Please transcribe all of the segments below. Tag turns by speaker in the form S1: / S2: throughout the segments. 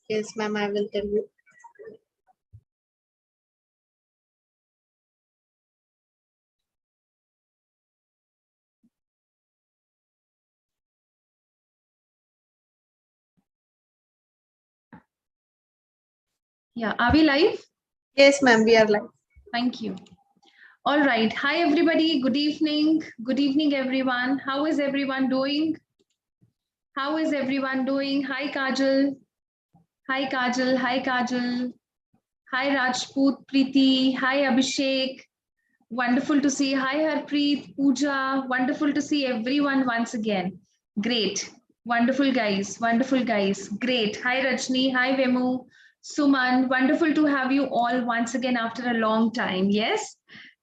S1: Yes, ma'am, I will tell you.
S2: Yeah, are we live?
S1: Yes, ma'am, we are live.
S2: Thank you. All right. Hi, everybody. Good evening. Good evening, everyone. How is everyone doing? How is everyone doing? Hi, Kajal. Hi, Kajal. Hi, Kajal. Hi, Rajput, Preeti. Hi, Abhishek. Wonderful to see. Hi, Harpreet, Pooja. Wonderful to see everyone once again. Great. Wonderful guys. Wonderful guys. Great. Hi, Rajni. Hi, Vemu. Suman. Wonderful to have you all once again after a long time. Yes.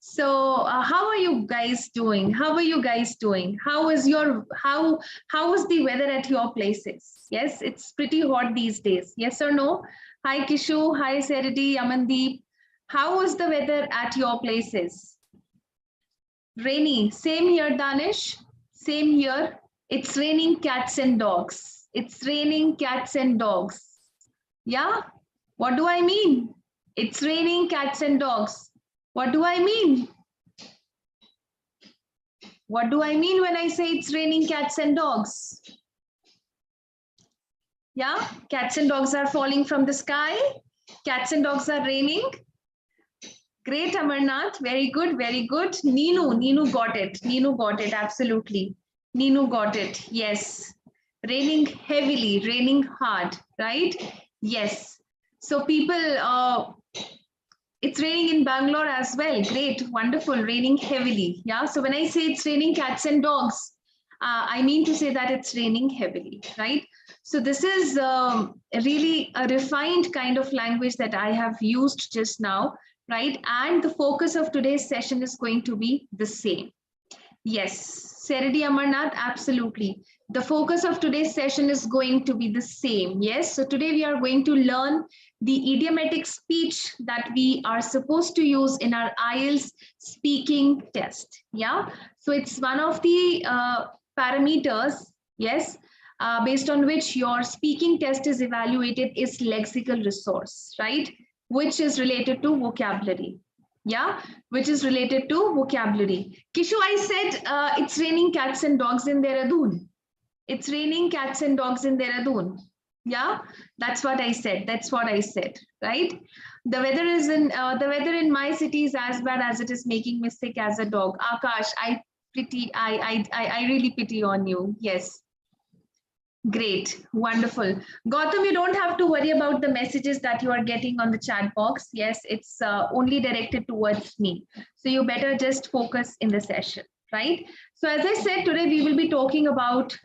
S2: So, how are you guys doing? How are you guys doing? How is the weather at your places? Yes, it's pretty hot these days. Yes or no? Hi, Kishu. Hi, Serity, Amandeep. How is the weather at your places? Rainy. Same here, Danish. Same here. It's raining cats and dogs. It's raining cats and dogs. Yeah? What do I mean? It's raining cats and dogs. What do I mean? What do I mean when I say it's raining cats and dogs? Yeah? Cats and dogs are falling from the sky. Cats and dogs are raining. Great, Amarnath. Very good, very good. Ninu got it. Ninu got it, absolutely. Ninu got it, yes. Raining heavily, raining hard, right? Yes. So people, it's raining in Bangalore as well. Great, wonderful, raining heavily. Yeah, so when I say it's raining cats and dogs, I mean to say that it's raining heavily, right? So this is really a refined kind of language that I have used just now, right? And the focus of today's session is going to be the same. Yes, Seridi Amarnath, absolutely. The focus of today's session is going to be the same. Yes, so today we are going to learn the idiomatic speech that we are supposed to use in our IELTS speaking test. Yeah, so it's one of the parameters, yes, based on which your speaking test is evaluated is lexical resource, right? Which is related to vocabulary. Yeah, which is related to vocabulary. Kishu, I said it's raining cats and dogs in Dehradun. It's raining cats and dogs in Dehradun. Yeah, that's what I said. That's what I said, right? The weather in my city is as bad as it is making mistake as a dog. Akash, I really pity on you. Yes. Great, wonderful. Gautam, you don't have to worry about the messages that you are getting on the chat box. Yes, it's only directed towards me. So you better just focus in the session, right? So as I said, today we will be talking about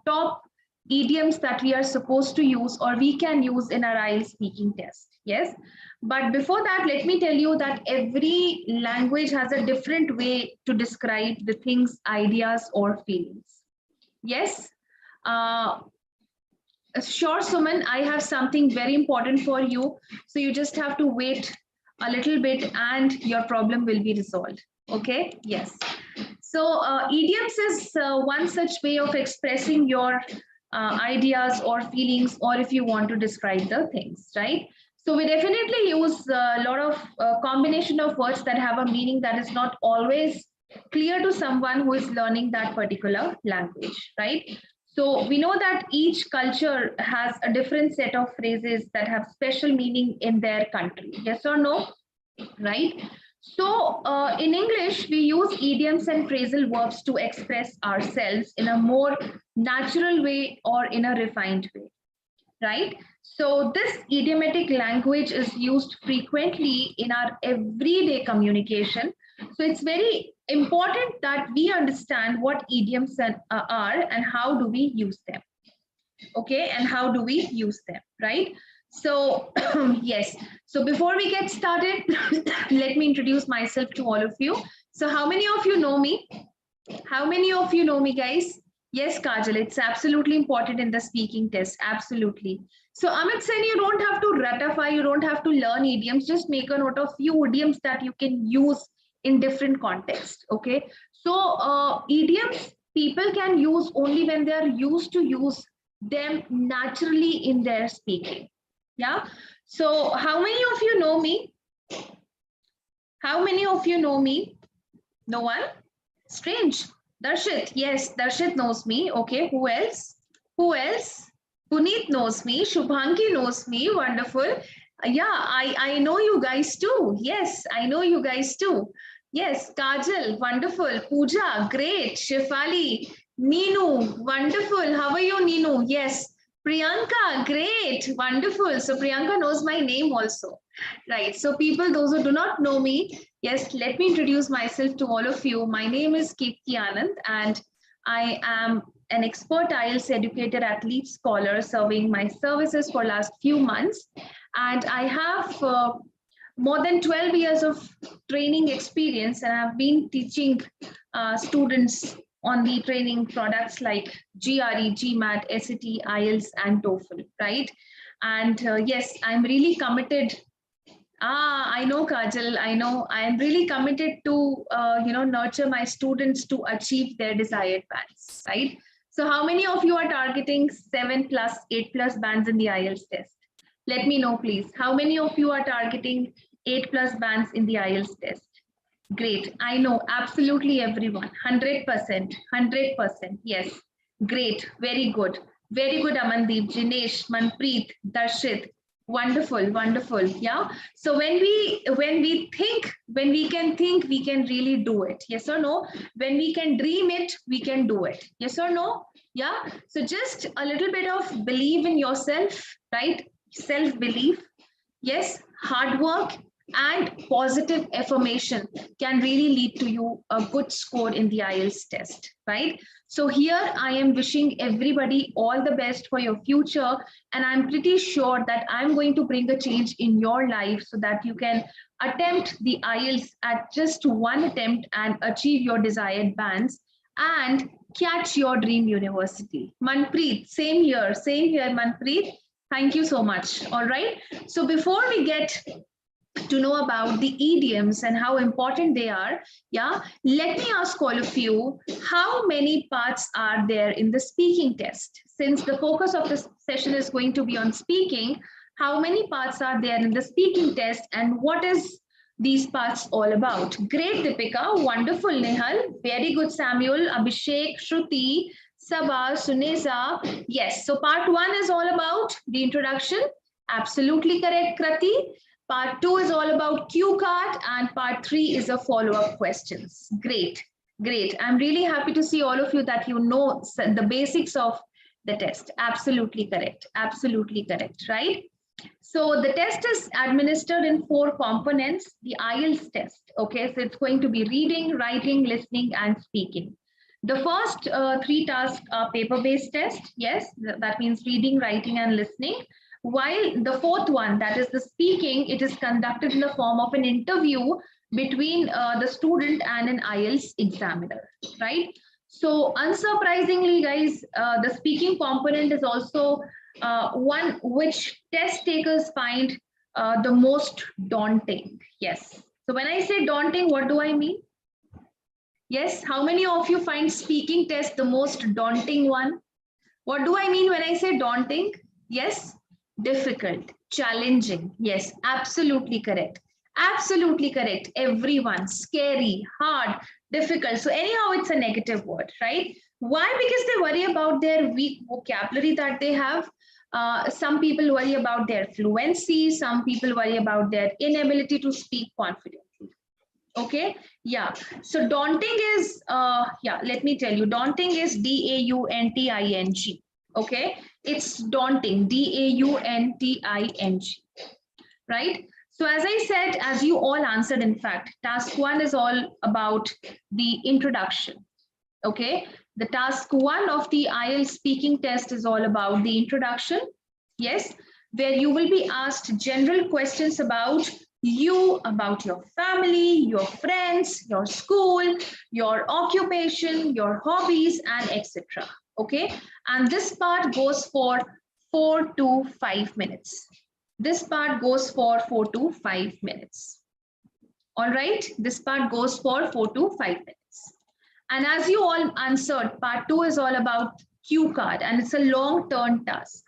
S2: top idioms that we are supposed to use or we can use in our IELTS speaking test. Yes, but before that, let me tell you that every language has a different way to describe the things, ideas, or feelings. Yes. Sure, Suman, I have something very important for you. So you just have to wait a little bit and your problem will be resolved. Okay, yes. So idioms is one such way of expressing your ideas or feelings, or if you want to describe the things, right? So we definitely use a lot of combination of words that have a meaning that is not always clear to someone who is learning that particular language, right? So we know that each culture has a different set of phrases that have special meaning in their country. Yes or no? Right? So in English, we use idioms and phrasal verbs to express ourselves in a more natural way or in a refined way. Right? So this idiomatic language is used frequently in our everyday communication. So it's very important that we understand what idioms are and how do we use them. Okay, and how do we use them, right? So yes, so before we get started, let me introduce myself to all of you. So how many of you know me? How many of you know me, guys? Yes, Kajal, it's absolutely important in the speaking test. Absolutely. So Amit Sen, you don't have to ratify, you don't have to learn idioms. Just make a note of few idioms that you can use in different contexts. Okay. So idioms people can use only when they are used to use them naturally in their speaking. Yeah. So how many of you know me? How many of you know me? No one? Strange. Darshit. Yes, Darshit knows me. Okay. Who else? Who else? Puneet knows me. Shubhangi knows me. Wonderful. Yeah, I know you guys too. Yes, I know you guys too. Yes, Kajal, wonderful. Pooja, great. Shefali, Neenu, wonderful. How are you, Neenu? Yes. Priyanka, great. Wonderful. So Priyanka knows my name also. Right. So people, those who do not know me, yes, let me introduce myself to all of you. My name is Kirti Anand and I am an expert IELTS educator at Leapscholar, serving my services for last few months. And I have more than 12 years of training experience, and I've been teaching students on the training products like GRE, GMAT, SAT, IELTS, and TOEFL, right? And yes, I'm really committed. I know, Kajal. I know. I am really committed to, nurture my students to achieve their desired bands, right? So, how many of you are targeting 7+, 8+ bands in the IELTS test? Let me know, please. How many of you are targeting 8+ bands in the IELTS test? Great. I know absolutely everyone. 100%. 100%. Yes. Great. Very good. Very good, Amandeep, Jinesh, Manpreet, Darshit. Wonderful, wonderful. Yeah. So when we think, when we can think, we can really do it. Yes or no? When we can dream it, we can do it. Yes or no? Yeah. So just a little bit of believe in yourself, right? Self-belief. Yes, hard work and positive affirmation can really lead to you a good score in the IELTS test, right? So here I am wishing everybody all the best for your future, and I'm pretty sure that I'm going to bring a change in your life so that you can attempt the IELTS at just one attempt and achieve your desired bands and catch your dream university. Manpreet, same here, Manpreet. Thank you so much. All right. So before we get to know about the idioms and how important they are, yeah, let me ask all of you, how many parts are there in the speaking test? Since the focus of this session is going to be on speaking, how many parts are there in the speaking test and what is these parts all about? Great, Deepika. Wonderful, Nehal. Very good, Samuel, Abhishek, Shruti, Sabha, Suneza. Yes, so part 1 is all about the introduction. Absolutely correct, Krati. Part 2 is all about cue card and part 3 is a follow-up questions. Great, great. I'm really happy to see all of you that you know the basics of the test. Absolutely correct, right? So the test is administered in 4 components, the IELTS test. Okay, so it's going to be reading, writing, listening, and speaking. The first 3 tasks are paper-based test. Yes, that means reading, writing, and listening. While the 4th one, that is the speaking, it is conducted in the form of an interview between the student and an IELTS examiner, right? So unsurprisingly, guys, the speaking component is also one which test takers find the most daunting. Yes. So when I say daunting, what do I mean? Yes. How many of you find speaking test the most daunting one? What do I mean when I say daunting? Yes. Difficult, challenging. Yes, absolutely correct. Absolutely correct. Everyone, scary, hard, difficult. So anyhow, it's a negative word, right? Why? Because they worry about their weak vocabulary that they have. Some people worry about their fluency. Some people worry about their inability to speak confidently. Okay, yeah. So daunting is, let me tell you, daunting is DAUNTING. Okay, it's daunting, DAUNTING, right? So as I said, as you all answered, in fact, task 1 is all about the introduction. Okay, the task 1 of the IELTS speaking test is all about the introduction. Yes, where you will be asked general questions about you, about your family, your friends, your school, your occupation, your hobbies, and etc. Okay, and this part goes for 4 to 5 minutes. This part goes for 4 to 5 minutes. All right, this part goes for 4 to 5 minutes. And as you all answered, part 2 is all about cue card and it's a long-term task.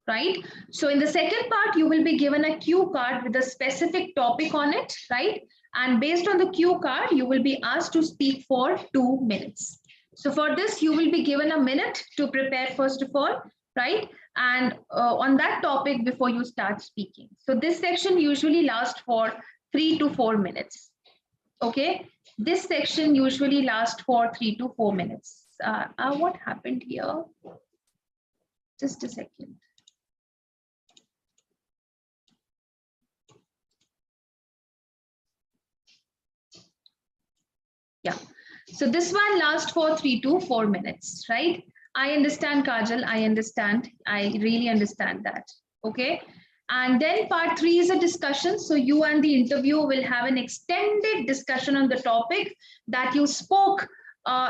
S2: right? So in the second part, you will be given a cue card with a specific topic on it, right? And based on the cue card, you will be asked to speak for 2 minutes. So for this, you will be given a minute to prepare first of all, right? And on that topic before you start speaking. So this section usually lasts for 3 to 4 minutes. Okay, this section usually lasts for 3 to 4 minutes. What happened here? Just a second. Yeah, so this one lasts for 3 to 4 minutes, right? I understand, Kajal, I understand. I really understand that, okay? And then part 3 is a discussion. So you and the interviewer will have an extended discussion on the topic that you spoke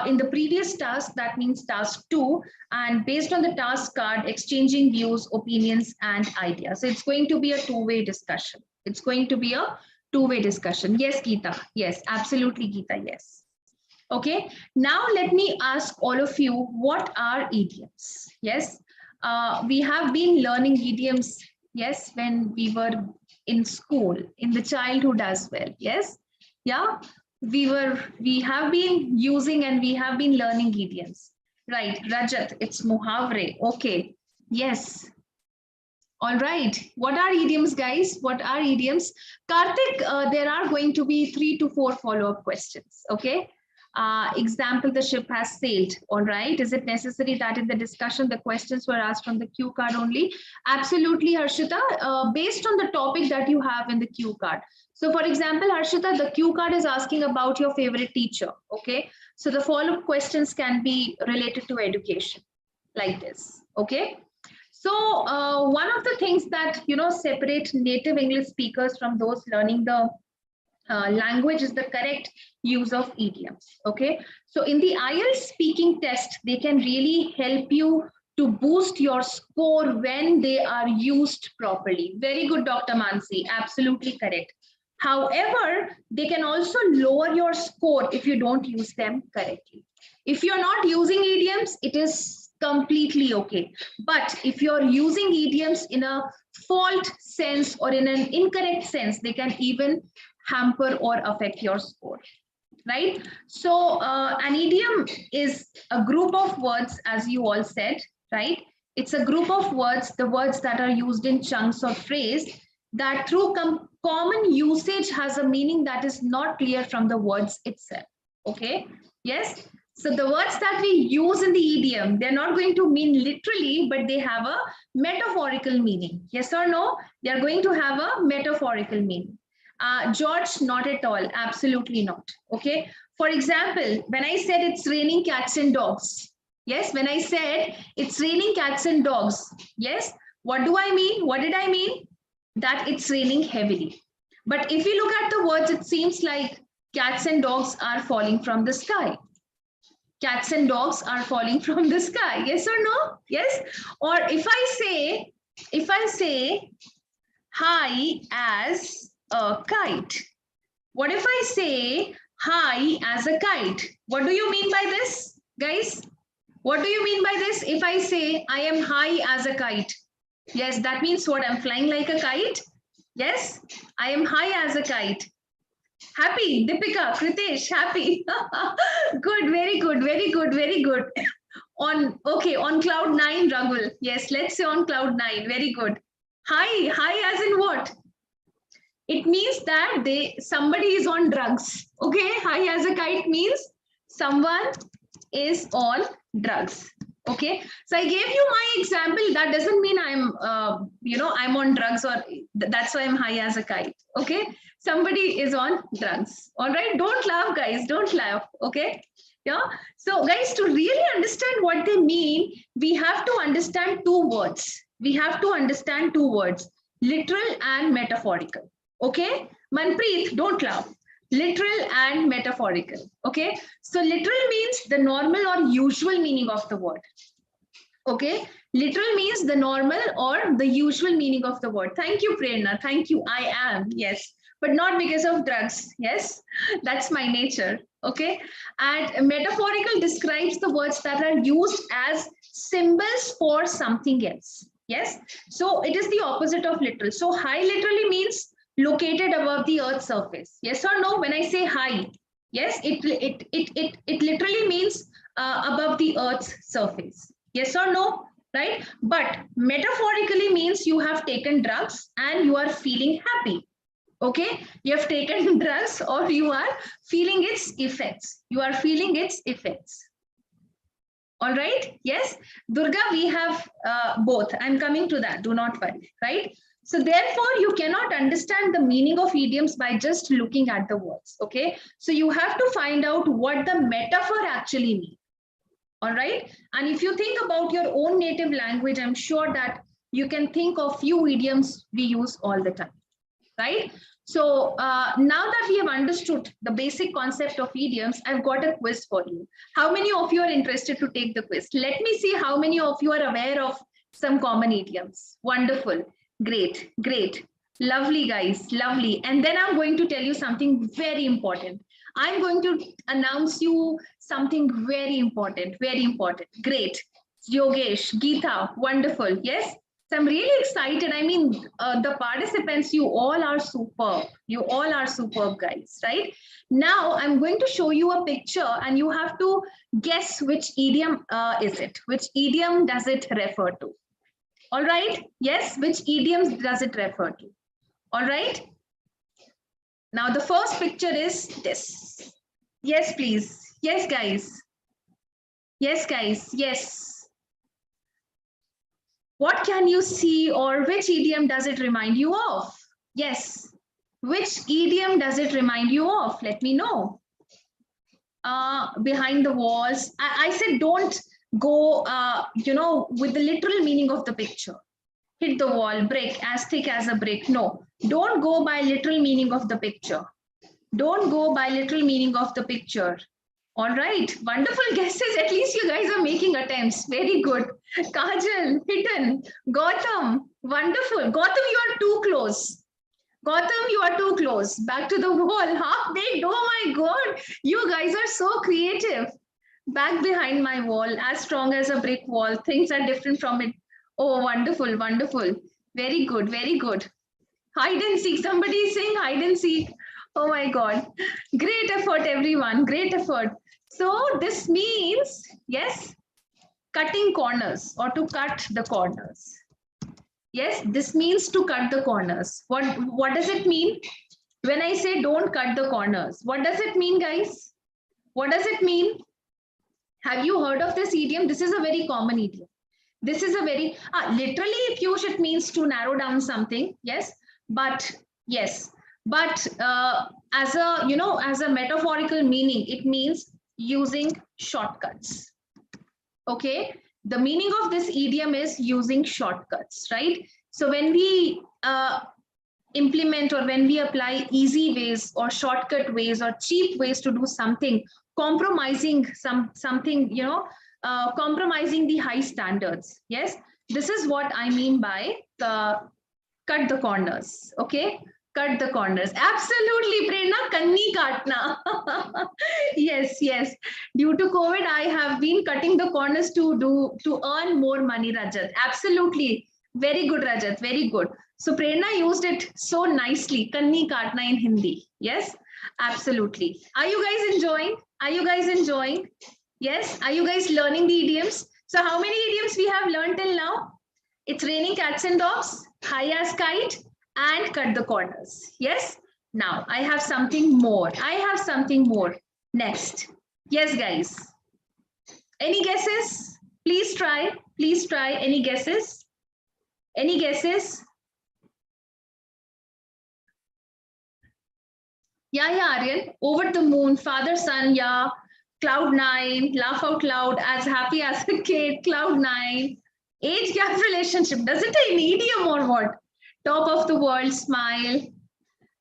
S2: in the previous task, that means task 2, and based on the task card, exchanging views, opinions, and ideas. So it's going to be a two-way discussion. It's going to be a two-way discussion. Yes, Geeta. Yes, absolutely, Geeta. Yes. Okay, now let me ask all of you, what are idioms? Yes, we have been learning idioms, yes, when we were in school, in the childhood as well. Yes, yeah, we have been using and we have been learning idioms. Right, Rajat, it's muhavre. Okay, yes. All right, what are idioms, guys? What are idioms? Karthik, there are going to be 3 to 4 follow-up questions, okay? Example, the ship has sailed, all right? Is it necessary that in the discussion, the questions were asked from the cue card only? Absolutely, Harshita, based on the topic that you have in the cue card. So for example, Harshita, the cue card is asking about your favorite teacher, okay? So the follow-up questions can be related to education, like this, okay? So one of the things that, separate native English speakers from those learning the language is the correct use of idioms. Okay, so in the IELTS speaking test, they can really help you to boost your score when they are used properly. Very good, Dr. Mansi, absolutely correct. However, they can also lower your score if you don't use them correctly. If you're not using idioms, it is completely okay. But if you're using idioms in a fault sense or in an incorrect sense, they can even hamper or affect your score, right? So an idiom is a group of words, as you all said, right? It's a group of words, the words that are used in chunks or phrase that through common usage has a meaning that is not clear from the words itself, okay? Yes, so the words that we use in the idiom, they're not going to mean literally, but they have a metaphorical meaning. Yes or no? They're going to have a metaphorical meaning. George, not at all. Absolutely not. Okay. For example, when I said it's raining cats and dogs. Yes. When I said it's raining cats and dogs. Yes. What do I mean? What did I mean? That it's raining heavily. But if you look at the words, it seems like cats and dogs are falling from the sky. Cats and dogs are falling from the sky. Yes or no? Yes. Or if I say high as a kite. What if I say high as a kite? What do you mean by this, guys? What do you mean by this? If I say I am high as a kite. Yes, that means what? I'm flying like a kite. Yes, I am high as a kite. Happy, Deepika, Kritesh, happy. Good, very good, very good, very good. On cloud 9, Ragul. Yes, let's say on cloud 9. Very good. High as in what? It means that somebody is on drugs. Okay, high as a kite means someone is on drugs. Okay, so I gave you my example. That doesn't mean I'm I'm on drugs or that's why I'm high as a kite. Okay, somebody is on drugs. All right, don't laugh, guys, don't laugh. Okay, yeah, so guys, to really understand what they mean, we have to understand two words. Literal and metaphorical. Okay, Manpreet, don't laugh. Literal and metaphorical. Okay, so literal means the normal or usual meaning of the word. Okay, literal means the normal or the usual meaning of the word. Thank you, Prerna. Thank you. I am, yes, but not because of drugs. Yes, that's my nature. Okay, and metaphorical describes the words that are used as symbols for something else. Yes, so it is the opposite of literal. So high literally means located above the earth's surface. Yes or no? When I say high, yes, it literally means above the earth's surface. Yes or no? Right? But metaphorically means you have taken drugs and you are feeling happy. Okay, you have taken drugs or you are feeling its effects. You are feeling its effects. All right. Yes, Durga, we have both. I'm coming to that. Do not worry. Right. So therefore, you cannot understand the meaning of idioms by just looking at the words. Okay. So you have to find out what the metaphor actually means. All right. And if you think about your own native language, I'm sure that you can think of few idioms we use all the time. Right. So now that we have understood the basic concept of idioms, I've got a quiz for you. How many of you are interested to take the quiz? Let me see how many of you are aware of some common idioms. Wonderful. Great. Great. Lovely, guys. Lovely. And then I'm going to tell you something very important. I'm going to announce you something very important. Very important. Great. Yogesh, Geeta, wonderful. Yes. So I'm really excited. I mean, the participants, you all are superb. You all are superb, guys, right? Now I'm going to show you a picture and you have to guess which idiom is it? Which idiom does it refer to? All right. Yes, which idioms does it refer to? All right. Now the first picture is this. Yes, please. Yes, guys. Yes, guys. Yes. What can you see or which idiom does it remind you of? Yes. Which idiom does it remind you of? Let me know. Behind the walls. I said don't go, with the literal meaning of the picture. Hit the wall, brick, as thick as a brick. No, don't go by literal meaning of the picture. Don't go by literal meaning of the picture. All right, wonderful guesses. At least you guys are making attempts. Very good. Kajal, hidden. Gautam, wonderful. Gautam, you are too close. Gautam, you are too close. Back to the wall. Half-baked. Oh my God. You guys are so creative. Back behind my wall, as strong as a brick wall. Things are different from it. Oh, wonderful, wonderful. Very good, very good. Hide and seek. Somebody is saying hide and seek. Oh my God. Great effort, everyone. Great effort. So this means, yes, cutting corners or to cut the corners. Yes, this means to cut the corners. What does it mean? When I say don't cut the corners, what does it mean, guys? What does it mean? Have you heard of this idiom? This is a very common idiom. This is a very, literally, Piyush, it means to narrow down something. Yes, but yes. But as a metaphorical meaning, it means using shortcuts. Okay, the meaning of this idiom is using shortcuts, right? So when we implement or when we apply easy ways or shortcut ways or cheap ways to do something, compromising something, compromising the high standards. Yes, this is what I mean by cut the corners. Okay. Cut the corners. Absolutely, Prerna, kanni kaatna. Yes, yes. Due to COVID, I have been cutting the corners to earn more money, Rajat. Absolutely. Very good, Rajat. Very good. So Prerna used it so nicely. Kanni kaatna in Hindi. Yes, absolutely. Are you guys enjoying? Are you guys enjoying? Yes. Are you guys learning the idioms? So how many idioms we have learned till now? It's raining cats and dogs, high as kite, and cut the corners. Yes. Now I have something more. I have something more. Next. Yes, guys. Any guesses? Please try. Please try. Any guesses? Any guesses? Yeah, Aryan. Over the moon, father, son, yeah. Cloud9, laugh out loud, as happy as a kid, Cloud9. Age gap relationship. Does it an idiom or what? Top of the world, smile,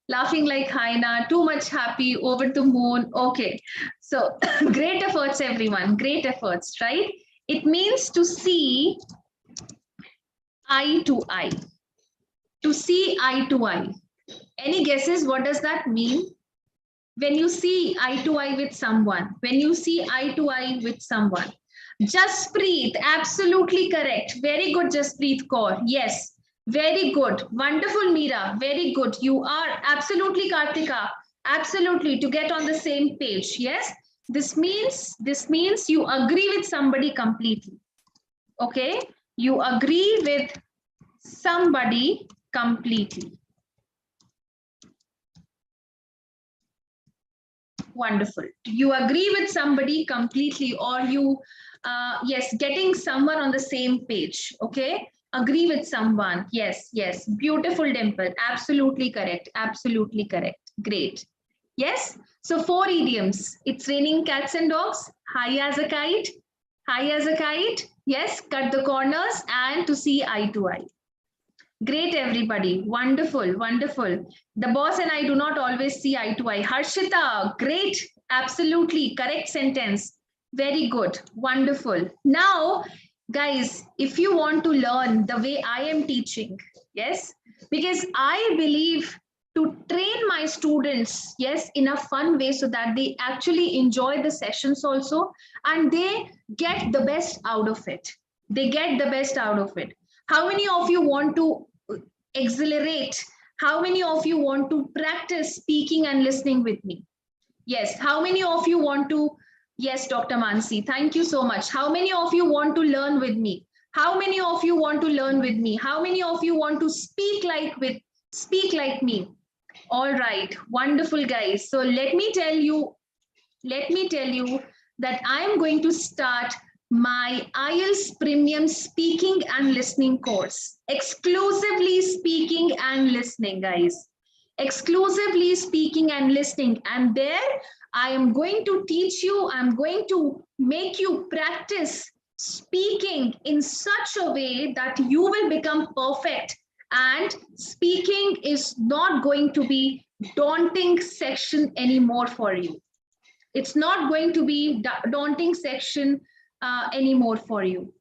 S2: laughing like hyena, too much happy, over the moon. Okay, so great efforts, everyone. Great efforts, right? It means to see eye to eye. To see eye to eye. Any guesses? What does that mean? When you see eye to eye with someone, when you see eye to eye with someone, Jaspreet, absolutely correct. Very good, Jaspreet Kaur. Yes, very good. Wonderful, Meera. Very good. You are absolutely, Kartika. Absolutely, to get on the same page. Yes, this means you agree with somebody completely. Okay, you agree with somebody completely. Wonderful. You agree with somebody completely, or you, yes, getting someone on the same page. Okay, agree with someone. Yes, yes. Beautiful, Dimple. Absolutely correct. Absolutely correct. Great. Yes. So 4 idioms. It's raining cats and dogs. High as a kite. High as a kite. Yes. Cut the corners and to see eye to eye. Great, everybody. Wonderful, wonderful. The boss and I do not always see eye to eye. Harshita, great. Absolutely correct sentence. Very good. Wonderful. Now, guys, if you want to learn the way I am teaching, yes, because I believe to train my students, yes, in a fun way so that they actually enjoy the sessions also and they get the best out of it. They get the best out of it. How many of you want to exhilarate? How many of you want to practice speaking and listening with me? Yes. How many of you want to? Yes, Dr. Mansi, thank you so much. How many of you want to learn with me? How many of you want to learn with me? How many of you want to speak like me? All right, wonderful, guys. So let me tell you that I am going to start my IELTS Premium Speaking and Listening course. Exclusively speaking and listening, guys. Exclusively speaking and listening. And there I am going to teach you, I'm going to make you practice speaking in such a way that you will become perfect. And speaking is not going to be daunting section anymore for you. It's not going to be daunting section anymore for you,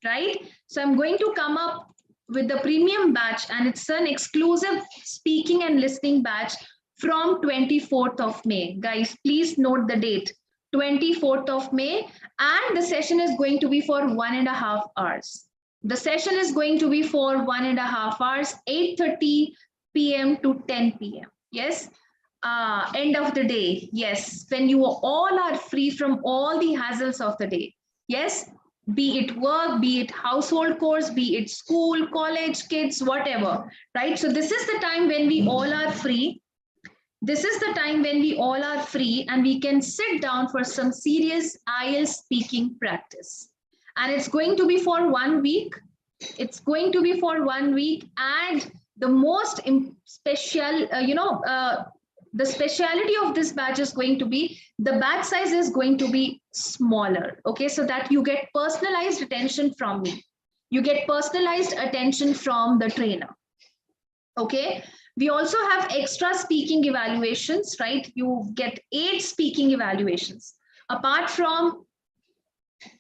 S2: right? So I'm going to come up with the premium batch, and it's an exclusive speaking and listening batch from 24th of May. Guys, please note the date, 24th of May, and the session is going to be for 1.5 hours. The session is going to be for 1.5 hours, 8:30 p.m. to 10 p.m. Yes. End of the day, yes, when you all are free from all the hassles of the day, yes, be it work, be it household chores, be it school, college, kids, whatever, right? So this is the time when we all are free. This is the time when we all are free and we can sit down for some serious IELTS speaking practice. And it's going to be for 1 week. It's going to be for 1 week, and the most special, the speciality of this batch is going to be the batch size is going to be smaller, okay, so that you get personalized attention from me. You get personalized attention from the trainer, okay? We also have extra speaking evaluations, right? You get 8 speaking evaluations. Apart from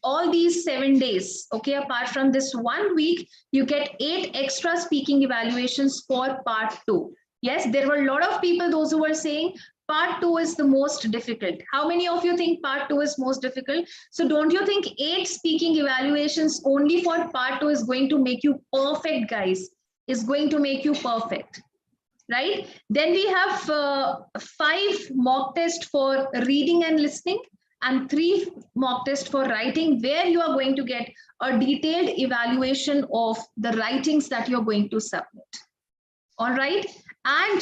S2: all these 7 days, okay, apart from this 1 week, you get 8 extra speaking evaluations for part 2. Yes, there were a lot of people, those who were saying part 2 is the most difficult. How many of you think part 2 is most difficult? So don't you think 8 speaking evaluations only for part 2 is going to make you perfect, guys? Is going to make you perfect, right? Then we have 5 mock tests for reading and listening, and 3 mock tests for writing, where you are going to get a detailed evaluation of the writings that you're going to submit. All right. And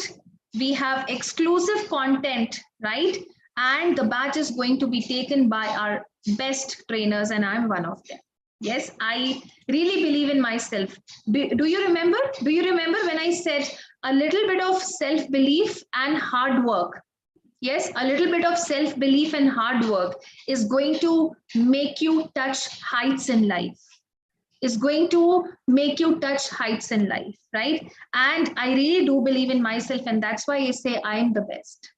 S2: we have exclusive content, right? And the batch is going to be taken by our best trainers, and I'm one of them. Yes, I really believe in myself. Do you remember? Do you remember when I said a little bit of self-belief and hard work? Yes, a little bit of self-belief and hard work is going to make you touch heights in life. Is going to make you touch heights in life, right? And I really do believe in myself, and that's why I say I am the best.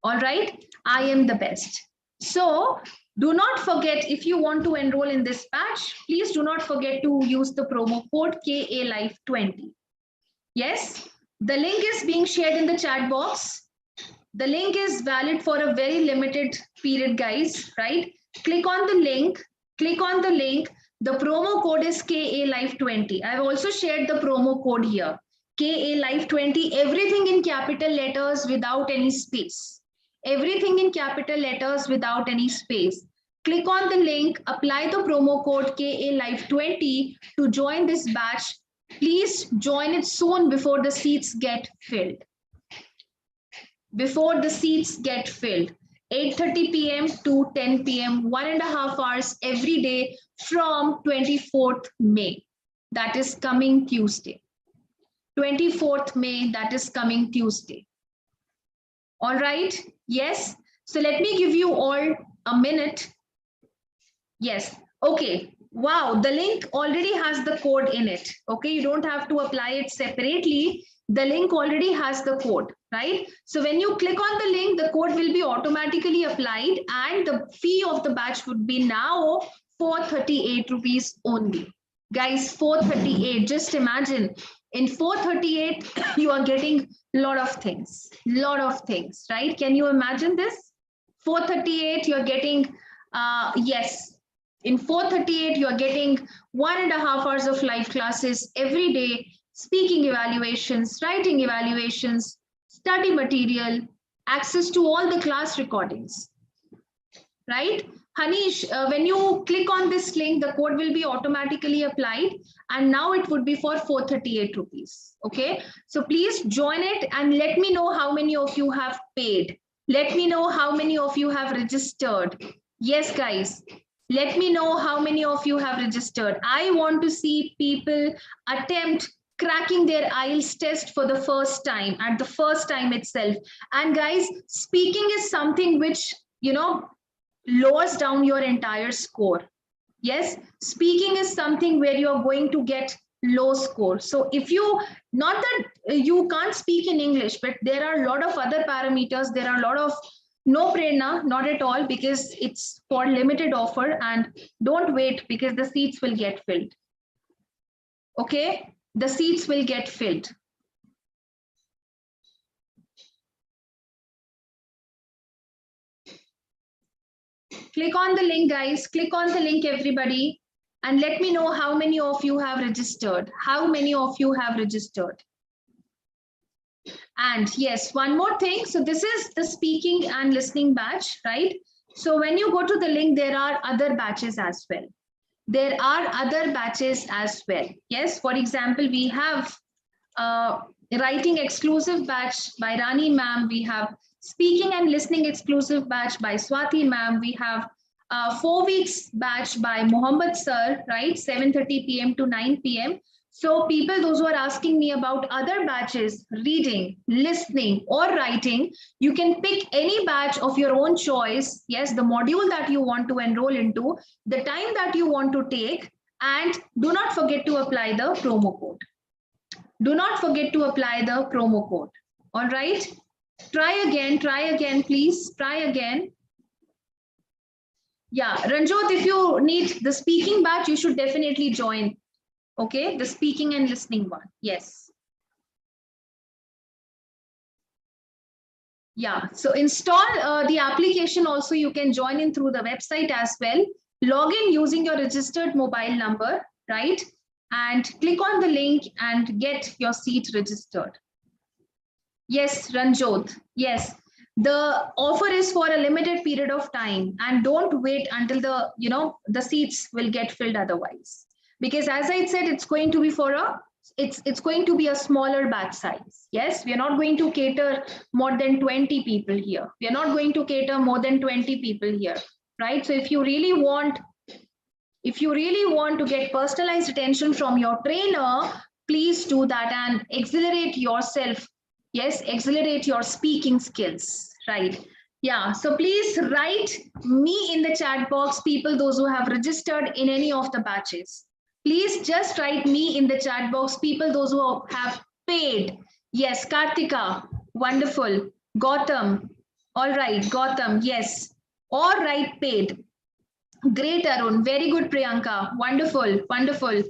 S2: All right, I am the best. So do not forget, if you want to enroll in this batch, please do not forget to use the promo code KALIFE20. Yes, the link is being shared in the chat box. The link is valid for a very limited period, guys, right? Click on the link, Click on the link. The promo code is KALive20. I've also shared the promo code here. KALive20, everything in capital letters without any space. Everything in capital letters without any space. Click on the link, apply the promo code KALive20 to join this batch. Please join it soon before the seats get filled. Before the seats get filled. 8:30 p.m. to 10 p.m., 1.5 hours every day from 24th May. That is coming Tuesday. 24th May, that is coming Tuesday. All right, yes. So let me give you all a minute. Yes, okay. Wow, the link already has the code in it. Okay, you don't have to apply it separately. The link already has the code, right? So when you click on the link, the code will be automatically applied and the fee of the batch would be now 438 rupees only. Guys, 438, just imagine. In 438, you are getting a lot of things, right? Can you imagine this? 438, you're getting, yes. In 438, you're getting 1.5 hours of live classes every day, speaking evaluations, writing evaluations, study material, access to all the class recordings, right? Hanish, when you click on this link, the code will be automatically applied and now it would be for 438 rupees, okay? So please join it and let me know how many of you have paid. Let me know how many of you have registered. Yes, guys. Let me know how many of you have registered. I want to see people attempt cracking their IELTS test for the first time, at the first time itself. And guys, speaking is something which, you know, lowers down your entire score. Yes, speaking is something where you're going to get low score. So if you, not that you can't speak in English, but there are a lot of other parameters, there are a lot of, no prerna, not at all, because it's for limited offer and don't wait because the seats will get filled. Okay, the seats will get filled. Click on the link, guys. Click on the link, everybody. And let me know how many of you have registered. How many of you have registered? And yes, one more thing. So this is the speaking and listening batch, right? So when you go to the link, there are other batches as well. There are other batches as well. Yes, for example, we have writing exclusive batch by Rani ma'am. We have speaking and listening exclusive batch by Swati ma'am. We have 4 weeks batch by Mohammed sir, right? 7:30 p.m. to 9 p.m. So people, those who are asking me about other batches, reading, listening, or writing, you can pick any batch of your own choice. Yes, the module that you want to enroll into, the time that you want to take, and do not forget to apply the promo code. Do not forget to apply the promo code. All right. Try again, please. Try again. Yeah, Ranjot, if you need the speaking batch, you should definitely join. Okay, the speaking and listening one. Yes. Yeah, so install the application also. You can join in through the website as well. Log in using your registered mobile number, right? And click on the link and get your seat registered. Yes, Ranjot. Yes, the offer is for a limited period of time and don't wait until the, you know, the seats will get filled otherwise. Because as I said, it's going to be for a, it's going to be a smaller batch size. Yes, we are not going to cater more than 20 people here. We are not going to cater more than 20 people here, right? So if you really want to get personalized attention from your trainer, please do that and accelerate yourself. Yes, accelerate your speaking skills, right? Yeah, so please write me in the chat box, people, those who have registered in any of the batches. Please just write me in the chat box, people, those who have paid. Yes, Kartika, wonderful. Gautam, all right, Gautam, yes. All right, paid. Great, Arun, very good, Priyanka, wonderful, wonderful.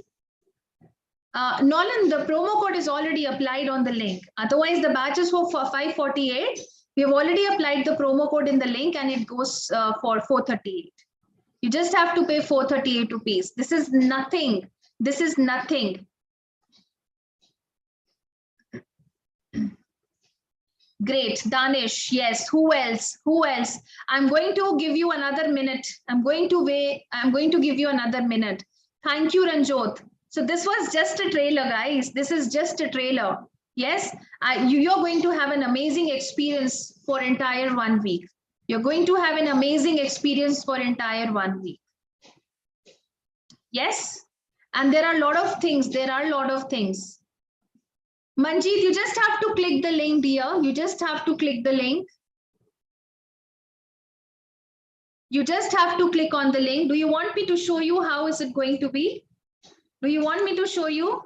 S2: Nolan, the promo code is already applied on the link. Otherwise, the batches for 548, we have already applied the promo code in the link and it goes for 438. You just have to pay 438 rupees. This is nothing. This is nothing. Great, Danish. Yes. Who else? Who else? I'm going to give you another minute. I'm going to give you another minute. Thank you, Ranjot. So this was just a trailer, guys. This is just a trailer. Yes, you're going to have an amazing experience for entire 1 week. You're going to have an amazing experience for entire 1 week. Yes, and there are a lot of things. There are a lot of things. Manjeet, you just have to click the link, dear. You just have to click the link. You just have to click on the link. Do you want me to show you how is it going to be? Do you want me to show you?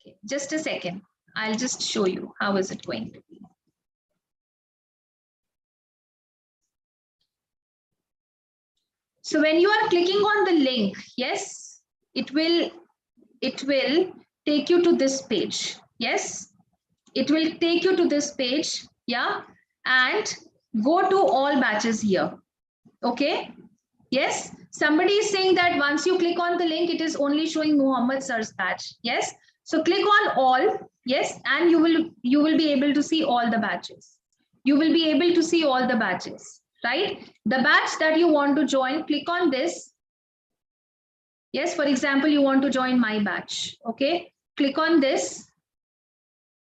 S2: Okay, just a second. I'll just show you how is it going to be. So when you are clicking on the link, yes, it will take you to this page. Yes, it will take you to this page. Yeah, and go to all batches here. Okay. Yes, somebody is saying that once you click on the link, it is only showing Muhammad sir's batch. Yes, so click on all. Yes, and you will be able to see all the batches. You will be able to see all the batches, right? The batch that you want to join, click on this. Yes, for example, you want to join my batch. Okay, click on this.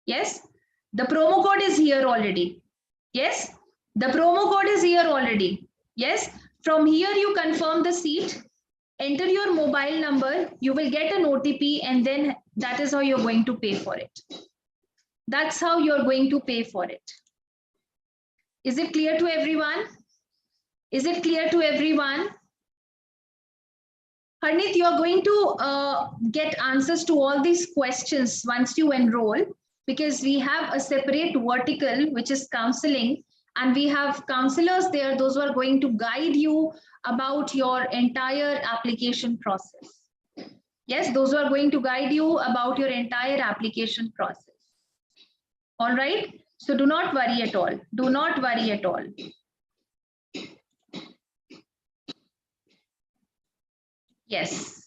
S2: Yes, the promo code is here already. Yes, the promo code is here already. Yes, from here you confirm the seat, enter your mobile number, you will get an OTP, and then that is how you're going to pay for it. That's how you're going to pay for it. Is it clear to everyone? Is it clear to everyone? Harnit, you're going to get answers to all these questions once you enroll, because we have a separate vertical, which is counseling, and we have counselors there, those who are going to guide you about your entire application process. Yes, those who are going to guide you about your entire application process. All right, so do not worry at all. Do not worry at all. Yes.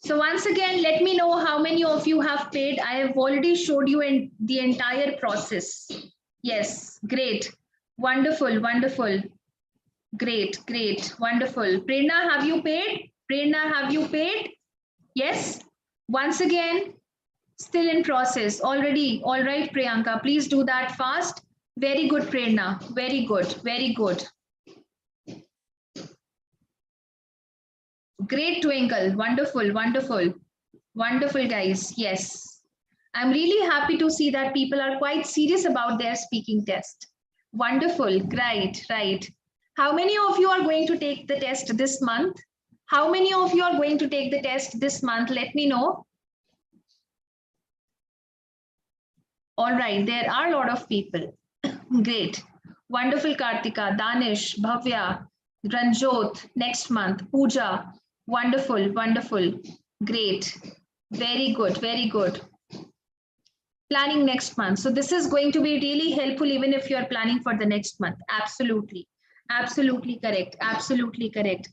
S2: So once again, let me know how many of you have paid. I have already showed you in the entire process. Yes, great. Wonderful, wonderful. Great, great, wonderful. Prerna, have you paid? Prerna, have you paid? Yes. Once again, still in process already. All right, Priyanka, please do that fast. Very good, Prerna. Very good, very good. Great, Twinkle. Wonderful, wonderful, wonderful, guys. Yes. I'm really happy to see that people are quite serious about their speaking test. Wonderful, great, right. How many of you are going to take the test this month? How many of you are going to take the test this month? Let me know. All right, there are a lot of people. Great. Wonderful, Kartika, Danish, Bhavya, Ranjot, next month, Pooja. Wonderful, wonderful. Great. Very good, very good. Planning next month. So this is going to be really helpful even if you're planning for the next month. Absolutely. Absolutely correct. Absolutely correct.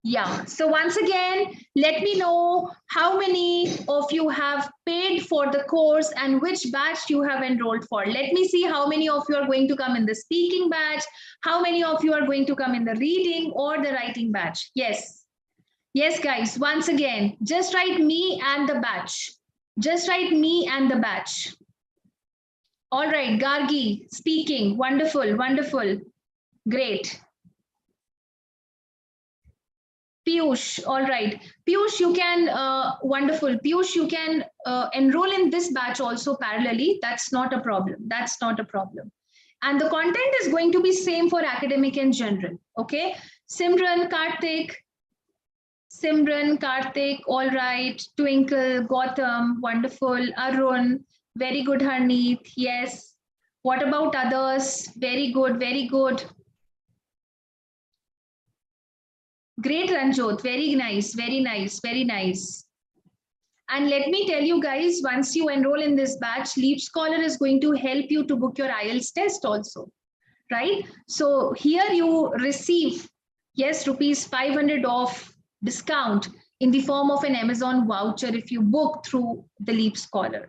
S2: Yeah. So once again, let me know how many of you have paid for the course and which batch you have enrolled for. Let me see how many of you are going to come in the speaking batch, how many of you are going to come in the reading or the writing batch. Yes. Yes, guys. Once again, just write me and the batch. Just write me and the batch. All right, Gargi, speaking. Wonderful, wonderful. Great. Piyush, all right. Piyush, you can, wonderful. Piyush, you can enroll in this batch also parallelly. That's not a problem. That's not a problem. And the content is going to be same for academic and general. Okay. Simran, Karthik, all right. Twinkle, Gautam, wonderful. Arun, very good, Harneet. Yes. What about others? Very good, very good. Great, Ranjot. Very nice, very nice, very nice. And let me tell you guys, once you enroll in this batch, Leapscholar is going to help you to book your IELTS test also, right? So here you receive, yes, rupees 500 off discount in the form of an Amazon voucher if you book through the Leapscholar.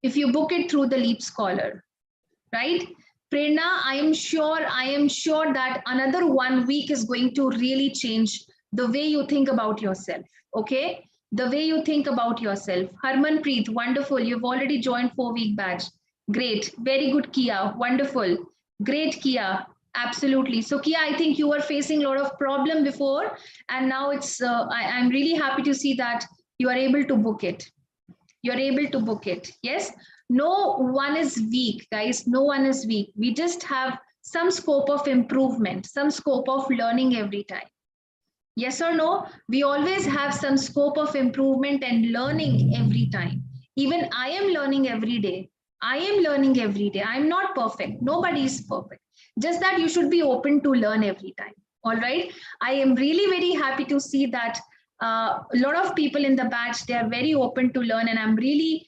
S2: If you book it through the Leapscholar, right? Prerna, I am sure that another 1 week is going to really change the way you think about yourself, okay? The way you think about yourself. Harmanpreet, wonderful. You've already joined 4-week batch. Great. Very good, Kia. Wonderful. Great, Kia. Absolutely. So, Kia, I think you were facing a lot of problem before, and now it's, I'm really happy to see that you are able to book it. You're able to book it. Yes. No one is weak, guys. No one is weak. We just have some scope of improvement, some scope of learning every time. Yes or no? We always have some scope of improvement and learning every time. Even I am learning every day. I am learning every day. I'm not perfect. Nobody is perfect. Just that you should be open to learn every time. All right. I am really very happy to see that a lot of people in the batch, they are very open to learn, and I'm really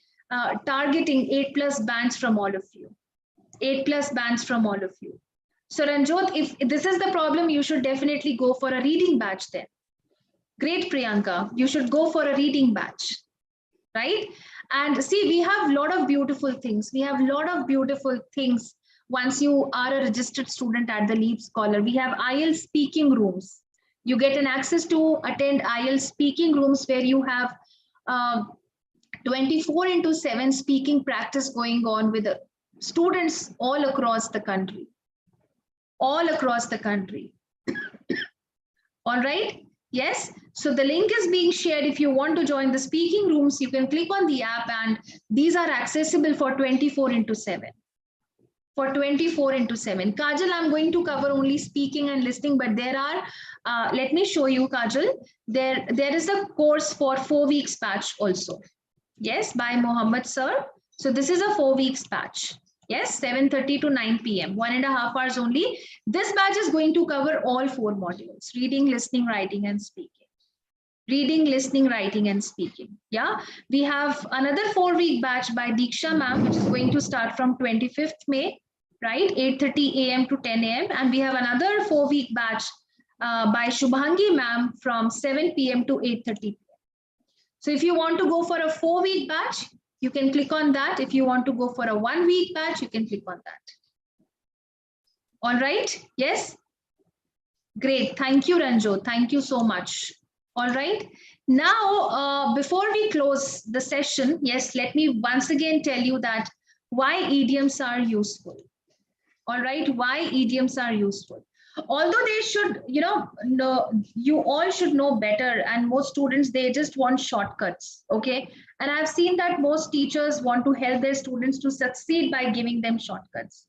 S2: targeting 8+ bands from all of you. 8+ bands from all of you. So Ranjot, if this is the problem, you should definitely go for a reading batch then. Great, Priyanka. You should go for a reading batch, right? And see, we have a lot of beautiful things. We have a lot of beautiful things once you are a registered student at the Leapscholar. We have IELTS speaking rooms. You get an access to attend IELTS speaking rooms where you have 24/7 speaking practice going on with students all across the country. All across the country. All right. Yes. So the link is being shared. If you want to join the speaking rooms, you can click on the app, and these are accessible for 24/7. For 24/7. Kajal, I'm going to cover only speaking and listening, but there are, let me show you, Kajal. There is a course for 4 weeks batch also. Yes, by Mohammed sir. So this is a 4 weeks batch. Yes, 7:30 to 9 p.m. 1.5 hours only. This batch is going to cover all 4 modules: reading, listening, writing, and speaking. Reading, listening, writing, and speaking. Yeah, we have another 4-week batch by Diksha ma'am, which is going to start from 25th May, right? 8:30 a.m. to 10 a.m. And we have another 4-week batch by Shubhangi ma'am from 7 p.m. to 8:30 p.m. So if you want to go for a 4-week batch, you can click on that. If you want to go for a 1-week batch, you can click on that. All right. Yes. Great. Thank you, Ranjo. Thank you so much. All right. Now, before we close the session, yes, let me once again tell you that why idioms are useful. All right. Why idioms are useful. Although they should, you all should know better, and most students, they just want shortcuts. Okay. And I've seen that most teachers want to help their students to succeed by giving them shortcuts.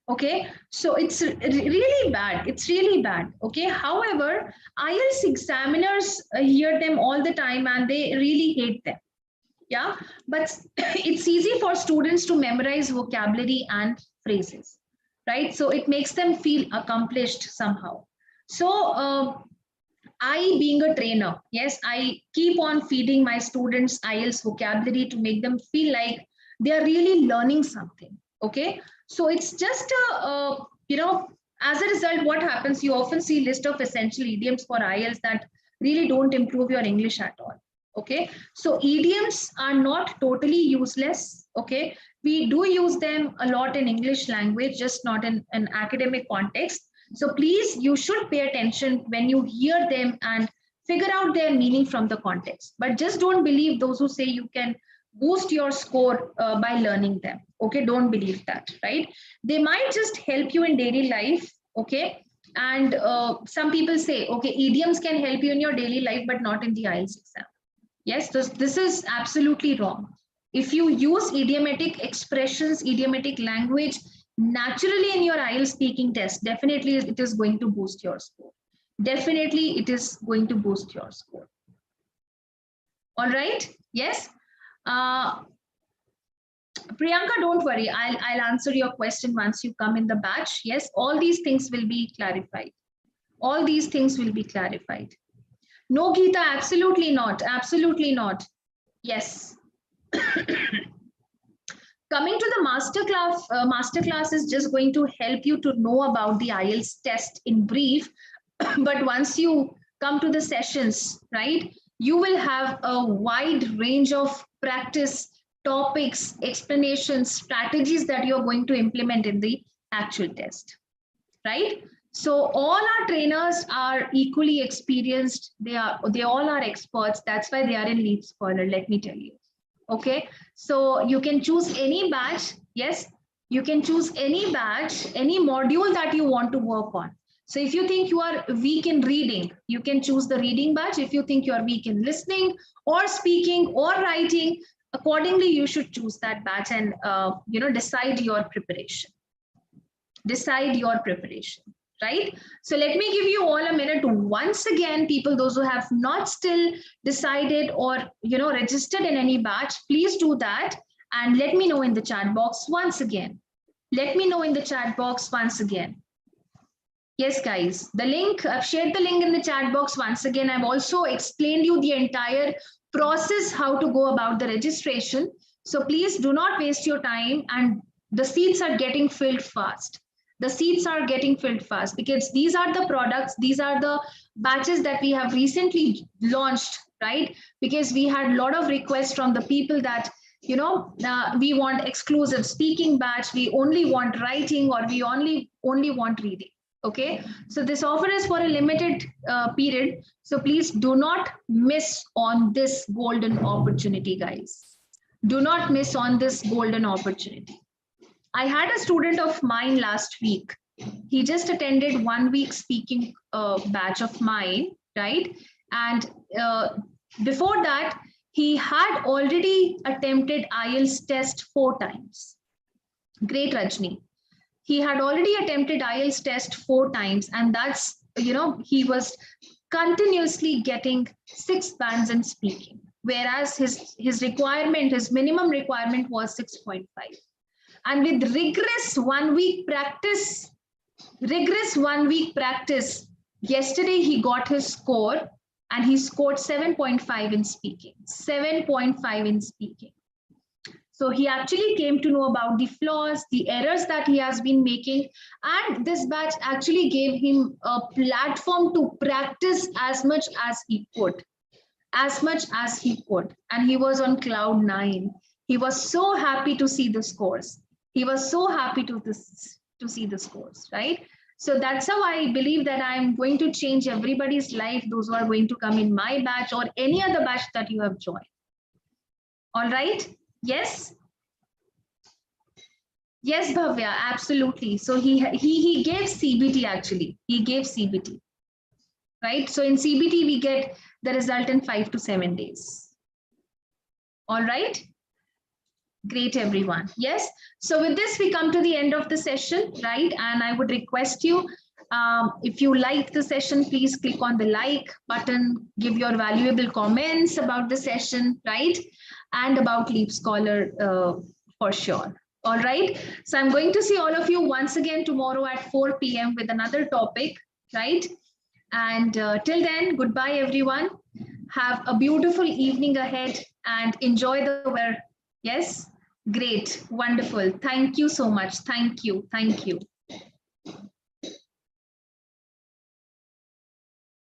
S2: Okay, so it's really bad. It's really bad. Okay, however, IELTS examiners hear them all the time and they really hate them. Yeah, but it's easy for students to memorize vocabulary and phrases, right? So it makes them feel accomplished somehow. So I, being a trainer, yes, I keep on feeding my students IELTS vocabulary to make them feel like they are really learning something. Okay, so it's just as a result, what happens, you often see list of essential idioms for IELTS that really don't improve your English at all. Okay, so idioms are not totally useless. Okay, we do use them a lot in English language, just not in an academic context. So please, you should pay attention when you hear them and figure out their meaning from the context. But just don't believe those who say you can boost your score by learning them. Okay, don't believe that, right? They might just help you in daily life. Okay, and some people say, okay, idioms can help you in your daily life, but not in the IELTS exam. Yes, this is absolutely wrong. If you use idiomatic expressions, idiomatic language naturally in your IELTS speaking test, definitely it is going to boost your score. Definitely it is going to boost your score. All right, yes. Priyanka, don't worry. I'll answer your question once you come in the batch. Yes, all these things will be clarified. All these things will be clarified. No, Geeta, absolutely not. Absolutely not. Yes. Coming to the masterclass is just going to help you to know about the IELTS test in brief. But once you come to the sessions, right, you will have a wide range of practice topics, explanations, strategies that you're going to implement in the actual test, right? So all our trainers are equally experienced. They all are experts. That's why they are in Leapscholar, let me tell you. Okay, so you can choose any batch. Yes, you can choose any batch, any module that you want to work on. So if you think you are weak in reading, you can choose the reading batch. If you think you are weak in listening or speaking or writing, accordingly, you should choose that batch and decide your preparation. Decide your preparation, right? So let me give you all a minute to once again, people, those who have not still decided or registered in any batch, please do that and let me know in the chat box once again. Let me know in the chat box once again. Yes, guys, the link, I've shared the link in the chat box once again. I've also explained you the entire process, how to go about the registration. So please do not waste your time, and the seats are getting filled fast. The seats are getting filled fast because these are the products, these are the batches that we have recently launched, right? Because we had a lot of requests from the people that we want exclusive speaking batch, we only want writing, or we only want reading. Okay, so this offer is for a limited period, so please do not miss on this golden opportunity, guys. Do not miss on this golden opportunity. I had a student of mine last week. He just attended 1 week speaking batch of mine, right? And before that, he had already attempted IELTS test 4 times. Great, Rajni. He had already attempted IELTS test 4 times, and that's, he was continuously getting 6 bands in speaking, whereas his requirement, his minimum requirement was 6.5. And with rigorous 1 week practice, yesterday he got his score and he scored 7.5 in speaking, 7.5 in speaking. So he actually came to know about the flaws, the errors that he has been making, and this batch actually gave him a platform to practice as much as he could, and he was on cloud 9. He was so happy to see the scores. He was so happy to see the scores, right? So that's how I believe that I'm going to change everybody's life, those who are going to come in my batch or any other batch that you have joined. All right. Yes. Yes, Bhavya, absolutely. So he gave CBT actually. He gave CBT, right? So in CBT, we get the result in 5 to 7 days. All right. Great, everyone. Yes. So with this, we come to the end of the session, right? And I would request you, if you like the session, please click on the like button, give your valuable comments about the session, right? And about Leapscholar for sure. All right. So I'm going to see all of you once again tomorrow at 4 p.m. with another topic, right? And till then, goodbye, everyone. Have a beautiful evening ahead and enjoy the weather. Yes. Great. Wonderful. Thank you so much. Thank you. Thank you.